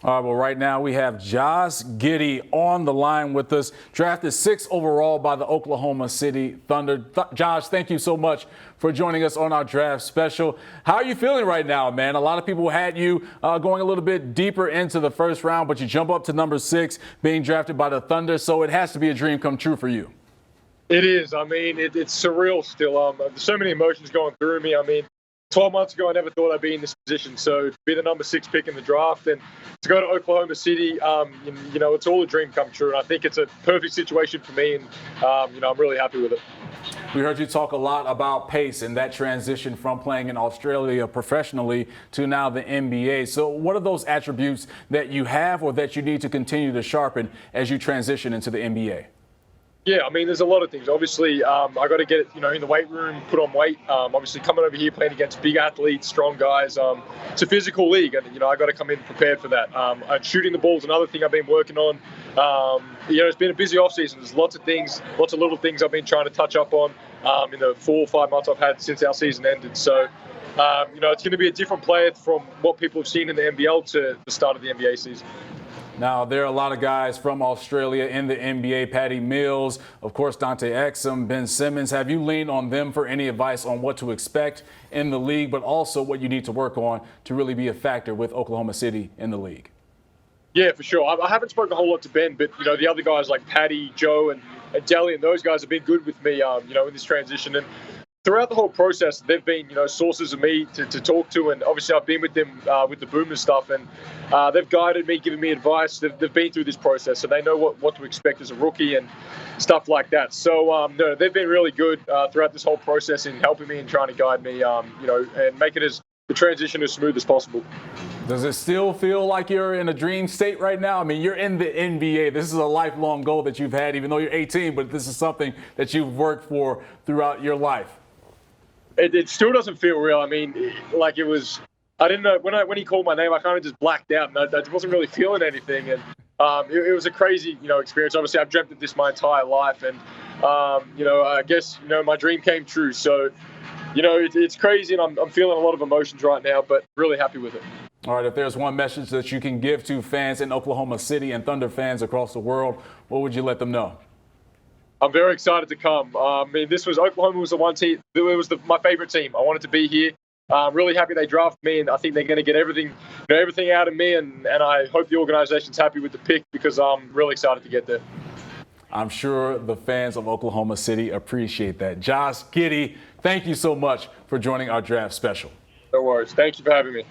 All right, well, right now we have Josh Giddey on the line with us, drafted 6th overall by the Oklahoma City Thunder. Josh, thank you so much for joining us on our draft special. How are you feeling right now, man? A lot of people had you going a little bit deeper into the first round, but you jump up to number 6, being drafted by the Thunder, so it has to be a dream come true for you. It is. I mean, it's surreal still. There's so many emotions going through me. I mean, 12 months ago, I never thought I'd be in this position. So to be the number 6 pick in the draft and to go to Oklahoma City, it's all a dream come true. And I think it's a perfect situation for me. And, I'm really happy with it. We heard you talk a lot about pace and that transition from playing in Australia professionally to now the NBA. So what are those attributes that you have or that you need to continue to sharpen as you transition into the NBA? Yeah, I mean, there's a lot of things. Obviously, I got to get it, in the weight room, put on weight. Obviously, coming over here playing against big athletes, strong guys. It's a physical league, and I got to come in prepared for that. Shooting the ball is another thing I've been working on. It's been a busy off season. There's lots of things, lots of little things I've been trying to touch up on in the 4 or 5 months I've had since our season ended. So, it's going to be a different player from what people have seen in the NBL to the start of the NBA season. Now, there are a lot of guys from Australia in the NBA, Patty Mills, of course, Dante Exum, Ben Simmons. Have you leaned on them for any advice on what to expect in the league, but also what you need to work on to really be a factor with Oklahoma City in the league? Yeah, for sure. I haven't spoken a whole lot to Ben, but, the other guys like Patty, Joe, and Deli, and those guys have been good with me, in this transition. And throughout the whole process, they've been, sources of me to talk to, and obviously I've been with them with the Boomers stuff, and they've guided me, given me advice. They've been through this process, so they know what to expect as a rookie and stuff like that. So, they've been really good throughout this whole process in helping me and trying to guide me, and make it the transition as smooth as possible. Does it still feel like you're in a dream state right now? I mean, you're in the NBA. This is a lifelong goal that you've had, even though you're 18, but this is something that you've worked for throughout your life. It still doesn't feel real. I mean, like it was. I didn't know when he called my name. I kind of just blacked out, and I wasn't really feeling anything. And it was a crazy, experience. Obviously, I've dreamt of this my entire life, and I guess my dream came true. So, it's crazy, and I'm feeling a lot of emotions right now, but really happy with it. All right, if there's one message that you can give to fans in Oklahoma City and Thunder fans across the world, what would you let them know? I'm very excited to come. Oklahoma was the one team. It was my favorite team. I wanted to be here. I'm really happy they drafted me, and I think they're going to get everything out of me. And I hope the organization's happy with the pick because I'm really excited to get there. I'm sure the fans of Oklahoma City appreciate that. Josh Giddey, thank you so much for joining our draft special. No worries. Thank you for having me.